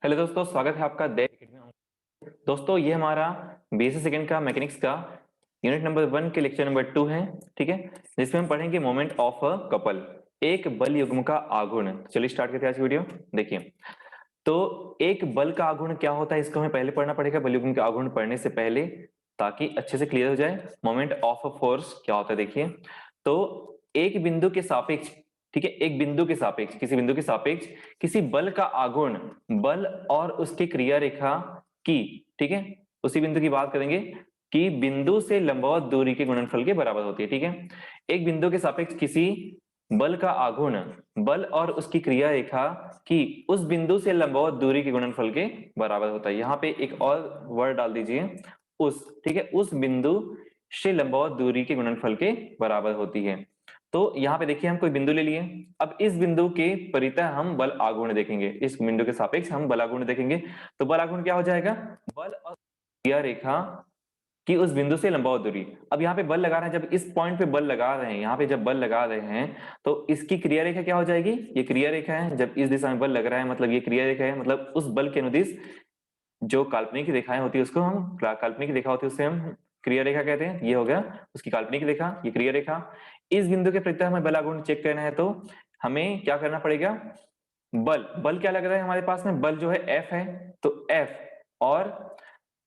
Hello दोस्तों, स्वागत है आपका देव एकेडमी में। दोस्तों ये हमारा बीएससी सेकंड का मैकेनिक्स का यूनिट नंबर 1 के लेक्चर नंबर 2 है, ठीक है, जिसमें हम पढ़ेंगे मोमेंट ऑफ अ कपल, एक बल युग्म का आघूर्ण। चलिए स्टार्ट करते हैं आज की वीडियो। देखिए, तो एक बल का आघूर्ण क्या होता है इसको हमें पहले पढ़ना पड़ेगा, बल युग्म के आघूर्ण पढ़ने से पहले, ताकि अच्छे से क्लियर हो जाए। मोमेंट ऑफ अ फोर्स क्या होता है देखिए, तो एक बिंदु के सापेक्ष, ठीक है, एक बिंदु के सापेक्ष, किसी बिंदु के सापेक्ष किसी बल का आघूर्ण बल और उसकी क्रिया रेखा की, ठीक है, उसी बिंदु की बात करेंगे कि बिंदु से लंबवत दूरी के गुणनफल के बराबर होती है। ठीक है, एक बिंदु के सापेक्ष किसी बल का आघूर्ण बल और उसकी क्रिया रेखा की उस बिंदु से लंबवत दूरी के गुणनफल के बराबर होता है। यहाँ पे एक और वर्ड डाल दीजिए, उस, ठीक है, उस बिंदु से लंबवत दूरी के गुणनफल के बराबर होती है। तो यहाँ पे देखिए हम कोई बिंदु ले लिए, अब इस बिंदु के परितः हम बल आघूर्ण देखेंगे, इस बिंदु के सापेक्ष हम बल आघूर्ण देखेंगे। तो बल आघूर्ण क्या हो जाएगा, बल और क्रिया रेखा कि उस बिंदु से लंबवत दूरी। अब यहाँ पे बल लगा रहे हैं, जब इस पॉइंट पे बल लगा रहे हैं, यहाँ पे जब बल लगा रहे हैं तो इसकी क्रिया रेखा क्या हो जाएगी, ये क्रिया रेखा है। जब इस दिशा में बल लग रहा है मतलब ये क्रिया रेखा है, मतलब उस बल के अनुदिश जो काल्पनिक रेखाएं होती है उसको हम, काल्पनिक रेखा होती है उससे हम क्रिया रेखा कहते हैं। ये हो गया उसकी काल्पनिक रेखा, ये क्रिया रेखा। इस बिंदु के प्रति हमें बल आघूर्ण चेक करना है तो हमें क्या करना पड़ेगा, बल, बल क्या लग रहा है हमारे पास में, बल जो है F है, तो F और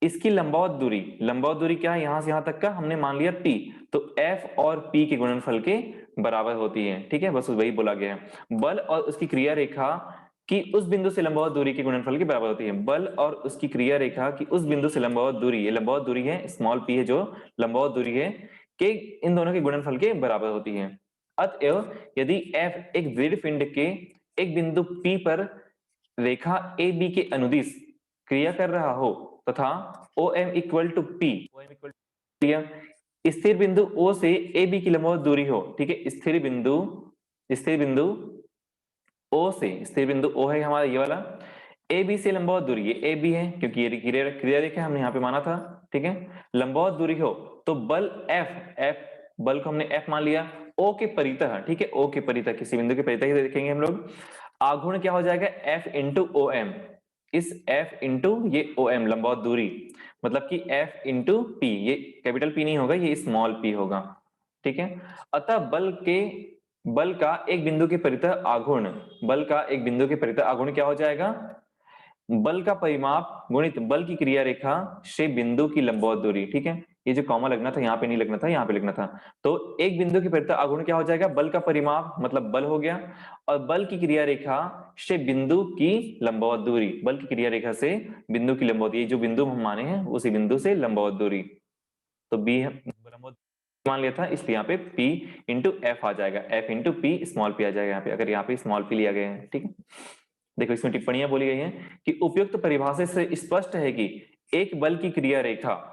इसकी लंबवत दूरी क्या है, यहां से यहां तक का हमने मान लिया P, तो F और P के गुणनफल के बराबर होती है। ठीक है, बस वही बोला गया है, बल और उसकी क्रिया रेखा कि उस बिंदु से लंबवत दूरी के गुणनफल के बराबर होती है। बल और उसकी क्रिया रेखा कि उस बिंदु से लंबवत दूरी, ये लंबवत दूरी है, स्मॉल p है जो लंबवत दूरी है, के इन दोनों के गुणनफल के बराबर होती है। अतएव यदि F एक दृढ़ पिंड के एक बिंदु P पर रेखा AB के अनुदिश क्रिया कर रहा हो तथा OM इक्वल टू P, स्थिर बिंदु O से AB की लंबवत दूरी हो, ठीक है, स्थिर बिंदु O से, स्थिर बिंदु O है हमारा ये वाला, AB से लंबवत दूरी, ये AB है क्योंकि ये क्रिया रेखा हमने यहाँ पे माना था, ठीक है, लंबवत दूरी हो तो बल F बल को हमने F मान लिया, O के परितः, ठीक है, O के परितः, किसी बिंदु के परितः ही देखेंगे हम लोग, आघूर्ण क्या हो जाएगा F इंटू OM, इस F इंटू ये OM लंबवत दूरी, मतलब कि F इंटू P, ये कैपिटल P नहीं होगा, ये स्मॉल p होगा। ठीक है, अतः बल का एक बिंदु के परितः आघूर्ण, बल का एक बिंदु के परितः आघूर्ण क्या हो जाएगा, बल का परिमाप गुणित बल की क्रिया रेखा से बिंदु की लंबवत दूरी। ठीक है, ये जो कॉमा लगना था यहाँ पे नहीं लगना था, यहाँ पे लगना था। तो एक बिंदु के परितः आघूर्ण क्या हो जाएगा, बल का परिमाप मतलब बल हो गया, और बल की क्रिया रेखा से बिंदु की लंबवत दूरी, बल की क्रिया रेखा से बिंदु की लंबवत, ये जो बिंदु हम माने हैं उसी बिंदु से लंबवत दूरी, तो बी मान लिया था, इसलिए यहाँ पे P इंटू एफ आ जाएगा, F into P small p आ जाएगा यहाँ पे, अगर यहाँ पे स्मॉल p लिया गया है। ठीक है, देखो इसमें टिप्पणियां बोली गई हैं कि उपयुक्त परिभाषा से स्पष्ट है कि एक बल की क्रिया रेखा,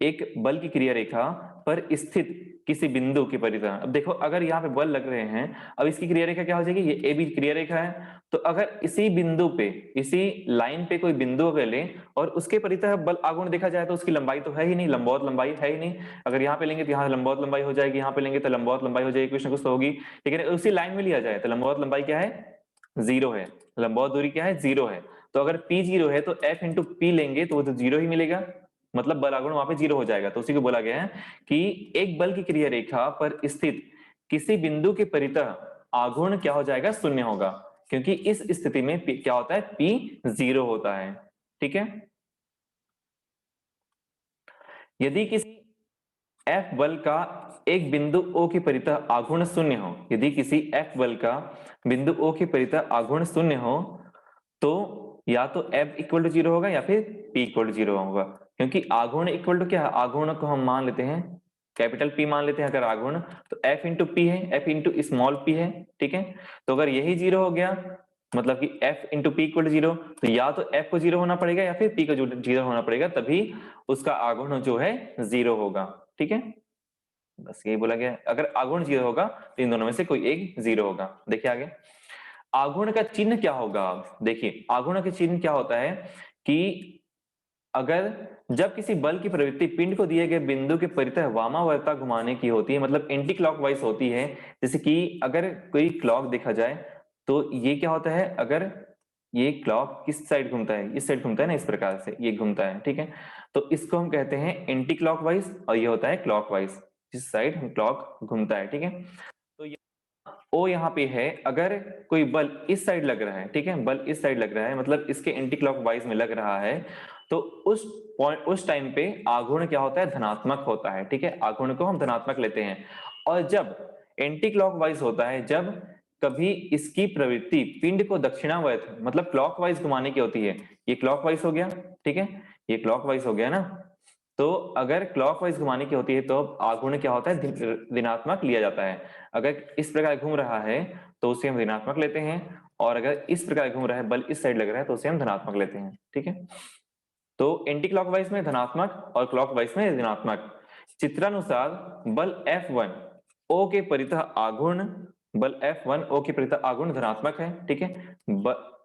एक बल की क्रिया रेखा पर स्थित किसी बिंदु की परिधि। अब देखो अगर यहाँ पे बल लग रहे हैं, अब इसकी क्रिया रेखा क्या हो जाएगी, ये AB क्रिया रेखा है, तो अगर इसी बिंदु पे, इसी लाइन पे कोई बिंदु अगर ले और उसके परितः बल आघूर्ण देखा जाए तो उसकी लंबाई तो है ही नहीं, लंबवत लंबाई है ही नहीं। अगर यहाँ पे लेंगे तो यहाँ लंबवत लंबाई हो जाएगी, यहाँ पे लेंगे तो लंबवत लंबाई हो जाएगी, कुछ ना कुछ तो होगी। लेकिन उसी लाइन में लिया जाए तो लंबवत लंबाई क्या है, 0 है, लंबवत दूरी क्या है, 0 है। तो अगर P 0 है तो F इंटू P लेंगे तो वो तो 0 ही मिलेगा, मतलब बल आघूर्ण वहां पे 0 हो जाएगा। तो उसी को बोला गया है कि एक बल की क्रिया रेखा पर स्थित किसी बिंदु के परितः आघूर्ण क्या हो जाएगा, 0 होगा, क्योंकि इस स्थिति में क्या होता है, P 0 होता है। ठीक है, यदि किसी F बल का एक बिंदु O के परितः आघूर्ण 0 हो, यदि किसी F बल का बिंदु O के परितः आघूर्ण 0 हो तो या तो F इक्वल टू 0 होगा या फिर P इक्वल टू 0 होगा, क्योंकि आघूर्ण इक्वल टू क्या है, आघूर्ण को हम मान लेते हैं कैपिटल P मान लेते हैं अगर आघूर्ण, तो F इंटू P है, F इंटू स्मॉल p है। ठीक है, तो अगर यही 0 हो गया मतलब कि F into P equal to 0, तो या तो F को 0 होना पड़ेगा या फिर P को 0 होना पड़ेगा, तभी उसका आघूर्ण जो है 0 होगा। ठीक है, बस यही बोला गया है, अगर आघूर्ण 0 होगा तो इन दोनों में से कोई एक 0 होगा। देखिए आगे, आघूर्ण का चिन्ह क्या होगा, देखिए आघूर्ण का चिन्ह क्या होता है कि अगर जब किसी बल की प्रवृत्ति पिंड को दिए गए बिंदु के परितः वामावर्ता घुमाने की होती है, मतलब एंटी क्लॉकवाइज होती है, जैसे कि अगर कोई क्लॉक देखा जाए तो ये क्या होता है, अगर ये क्लॉक किस साइड घूमता है, इस साइड घूमता है ना, इस प्रकार से ये घूमता है, ठीक है। तो इसको हम कहते हैं एंटी क्लॉकवाइज और ये होता है क्लॉकवाइज, जिस साइड क्लॉक घूमता है, ठीक है। तो ओ यहाँ पे है, अगर कोई बल इस साइड लग रहा है, ठीक है, बल इस साइड लग रहा है मतलब इसके एंटी क्लॉकवाइज में लग रहा है, तो उस पॉइंट उस टाइम पे आघूर्ण क्या होता है, धनात्मक होता है, ठीक है, आघूर्ण को हम धनात्मक लेते हैं। और जब एंटी क्लॉकवाइज होता है, जब कभी इसकी प्रवृत्ति पिंड को दक्षिणावर्त मतलब क्लॉकवाइज घुमाने की होती है, ये क्लॉकवाइज हो गया, ठीक है, ये क्लॉकवाइज हो गया ना, तो अगर क्लॉकवाइज घुमाने की होती है तो आघूर्ण क्या होता है, ऋणात्मक लिया जाता है। अगर इस प्रकार घूम रहा है तो उसे हम ऋणात्मक लेते हैं, और अगर इस प्रकार घूम रहा है, बल इस साइड लग रहा है, तो उसे हम धनात्मक लेते हैं, ठीक है। तो एंटी क्लॉकवाइज में धनात्मक और क्लॉकवाइज में ऋणात्मक। चित्रानुसार बल F1 O के परितः आघूर्ण, बल F1 O के परितः आघूर्ण धनात्मक है, ठीक है।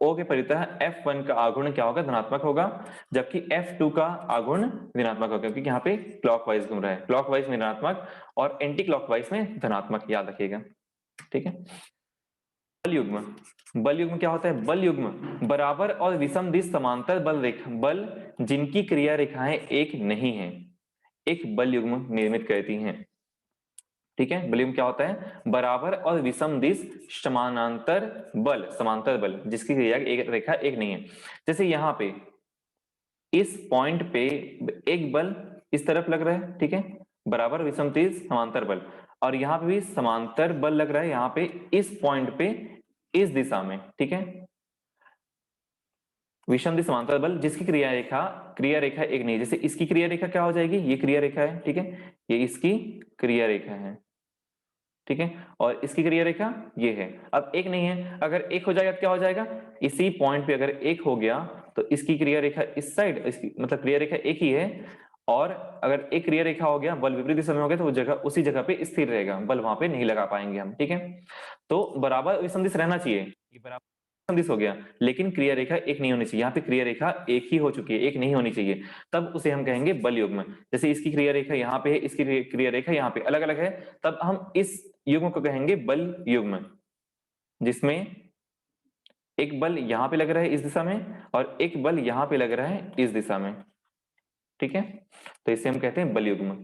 O के परितः F1 का आघूर्ण क्या होगा, धनात्मक होगा, जबकि F2 का आघूर्ण ऋणात्मक होगा, क्योंकि यहाँ पे क्लॉकवाइज घूम रहा है, क्लॉकवाइज में ऋणात्मक और एंटी क्लॉकवाइज में धनात्मक, याद रखिएगा, ठीक है। बल युग्म, बल युग्म क्या होता है, बल युग्म बराबर और विषम दिश समांतर बल जिनकी क्रिया रेखाएं एक नहीं है, एक बल युग्म निर्मित करती हैं, ठीक है। बल युग्म क्या होता है, बराबर और विषम दिश समांतर बल जिसकी क्रिया एक रेखा एक नहीं है। जैसे यहाँ पे इस पॉइंट पे एक बल इस तरफ लग रहा है, ठीक है, बराबर विषम दिश समांतर बल, और यहाँ पे भी समांतर बल लग रहा है, यहाँ पे इस पॉइंट पे इस दिशा में, ठीक है, विषम दिश समांतर बल जिसकी क्रिया रेखा एक नहीं। जैसे इसकी क्रिया रेखा क्या हो जाएगी, ये क्रिया रेखा है, ठीक है, ये इसकी क्रिया रेखा है, ठीक है, और इसकी क्रिया रेखा ये है। अब एक नहीं है, अगर एक हो जाएगा तो क्या हो जाएगा, इसी पॉइंट पे अगर एक हो गया तो इसकी क्रिया रेखा इस साइड, इसकी मतलब क्रिया रेखा एक ही है, और अगर एक क्रिया रेखा हो गया, बल विपरीत दिशा में हो गया, तो वो जगह उसी जगह पे स्थिर रहेगा, बल वहां पे नहीं लगा पाएंगे हम, ठीक है। तो बराबर विषम दिश रहना चाहिए, ये बराबर विषम दिश हो गया, लेकिन क्रिया रेखा एक नहीं होनी चाहिए, यहाँ पे क्रिया रेखा एक ही हो चुकी है, एक नहीं होनी चाहिए, तब उसे हम कहेंगे बल युग्म। जैसे इसकी क्रिया रेखा यहाँ पे है, इसकी क्रिया रेखा यहाँ पे अलग अलग है, तब हम इस युग्म को कहेंगे बल युग्म, जिसमें एक बल यहाँ पे लग रहा है इस दिशा में, और एक बल यहाँ पे लग रहा है इस दिशा में, ठीक है। तो इसे हम कहते हैं बल युग्म।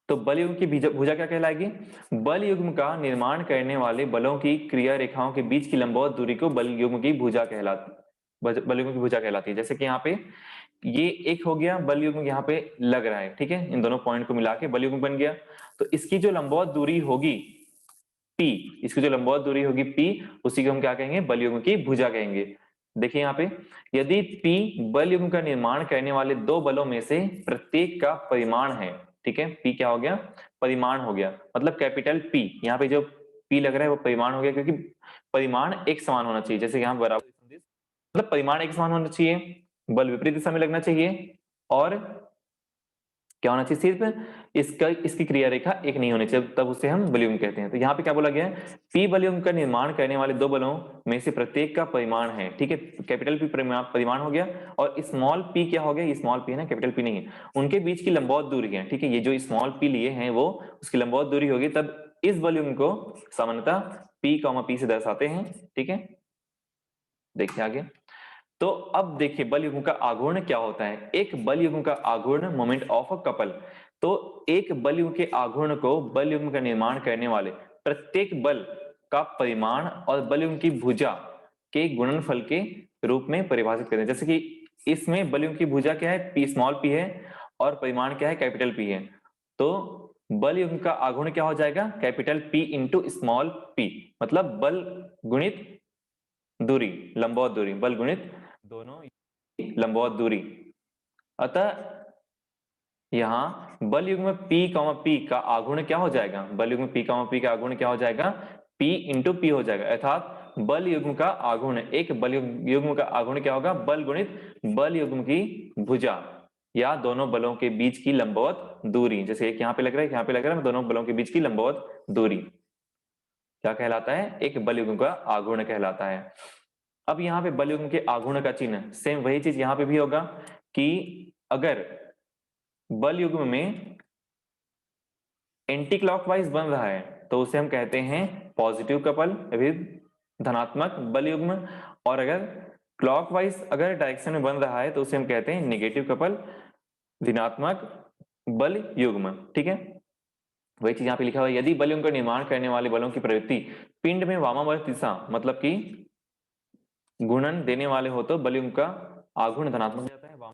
तो बल युग्म की भुजा क्या कहलाएगी, बल युग्म का निर्माण करने वाले बलों की क्रिया रेखाओं के बीच की लंबवत दूरी को बल युग्म की भुजा कहलाती, बल युग्म की भुजा कहलाती है। जैसे कि यहाँ पे ये एक हो गया बल युग्म, यहाँ पे लग रहा है, ठीक है, इन दोनों पॉइंट को मिला के बल युग्म बन गया। तो इसकी जो लंबवत दूरी होगी P, इसकी जो लंबवत दूरी होगी P, उसी को हम क्या कहेंगे, बल युग्म की भुजा कहेंगे। देखिए यहाँ पे, यदि P बल युग्म का निर्माण करने वाले दो बलों में से प्रत्येक का परिमाण है, ठीक है, P क्या हो गया, परिमाण हो गया, मतलब कैपिटल P, यहाँ पे जो P लग रहा है वो परिमाण हो गया, क्योंकि परिमाण एक समान होना चाहिए। जैसे यहाँ बराबर मतलब परिमाण एक समान होना चाहिए, बल विपरीत दिशा में लगना चाहिए, और क्या होना चाहिए, सिर्फ इसकी क्रिया रेखा एक नहीं होनी चाहिए, तब उसे हम बल युग्म कहते हैं। तो यहाँ पे क्या बोला गया है, पी बल युग्म का निर्माण करने वाले दो बलों में से प्रत्येक का परिमाण है, ठीक है, कैपिटल पी परिमाण हो गया, और स्मॉल पी क्या हो गया, ये स्मॉल पी है ना, कैपिटल पी नहीं है, उनके बीच की लंबवत दूरी है, ठीक है, ये जो स्मॉल पी लिए हैं वो उसकी लंबवत दूरी होगी, तब इस बल युग्म को सामान्यतः पी से दर्शाते हैं, ठीक है। देखिए आगे, तो अब देखिए बल युग्म का आघूर्ण क्या होता है। एक बल युग्म का आघूर्ण मोमेंट ऑफ अ कपल, तो एक बल युग्म के आघूर्ण को बल युग्म का निर्माण करने वाले प्रत्येक बल का परिमाण और बल युग्म की भुजा के गुणनफल के रूप में परिभाषित करें। जैसे कि इसमें बल युग्म की भुजा क्या है, पी स्मॉल पी है, और परिमाण क्या है, कैपिटल पी है, तो बल युग्म का आघूर्ण क्या हो जाएगा, capital P into small P, मतलब बल गुणित दूरी, लंबवत दूरी, बल गुणित दोनों लंबवत दूरी। अतः यहाँ बल युग्म P का आघूर्ण क्या हो जाएगा, बल युग्म P का आघूर्ण क्या हो जाएगा, P इंटू पी हो जाएगा, अर्थात बल युग्म का आघूर्ण, एक बल युग्म का आघूर्ण क्या होगा, बल गुणित बल युग्म की भुजा या दोनों बलों के बीच की लंबवत दूरी। जैसे एक यहाँ पे लग रहा है, यहाँ पे लग रहा है, दोनों बलों के बीच की लंबवत दूरी क्या कहलाता है, एक बल युग्म का आघूर्ण कहलाता है। अब यहाँ पे बल युग्म के आघूर्ण का चिन्ह, सेम वही चीज यहाँ पे भी होगा कि अगर बल युग्म में एंटी क्लॉकवाइज बन रहा है तो उसे हम कहते हैं पॉजिटिव कपल, धनात्मक बल युग्म, और अगर क्लॉकवाइज अगर डायरेक्शन में बन रहा है तो उसे हम कहते हैं नेगेटिव कपल ऋणात्मक बल युग्म, ठीक है। वही चीज यहाँ पे लिखा हुआ है, यदि बल युग्म का निर्माण करने वाले बलों की प्रवृत्ति पिंड में वामावर्त दिशा मतलब कि गुणन देने वाले हो तो बल युग्म का आघूर्ण धनात्मक हो जाता है, वाम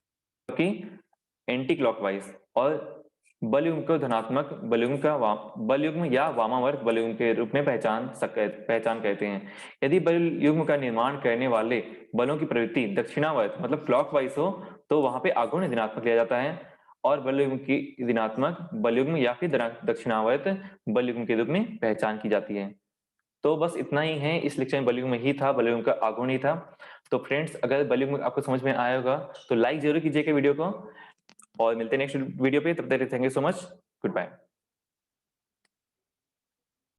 की एंटी क्लॉकवाइज, और बल युग्म को धनात्मक बल युग्म का बल युग्म या वामावर्त बल युग्म के रूप में पहचान कहते हैं। यदि बल युग्म का निर्माण करने वाले बलों की प्रवृत्ति दक्षिणावर्त मतलब क्लॉकवाइज हो तो वहां पे आघूर्ण ऋणात्मक लिया जाता है, और बल युग्म की ऋणात्मक बल युग्म या फिर दक्षिणावर्त बल युग्म के रूप में पहचान की जाती है। तो बस इतना ही है, इस लेक्चर में बल युग्म ही था, बल युग्म का आघूर्ण ही था। तो फ्रेंड्स अगर बल युग्म आपको समझ में आया होगा तो लाइक जरूर कीजिएगा वीडियो को, और मिलते हैं नेक्स्ट वीडियो पे, तब तक thank you so much, good bye.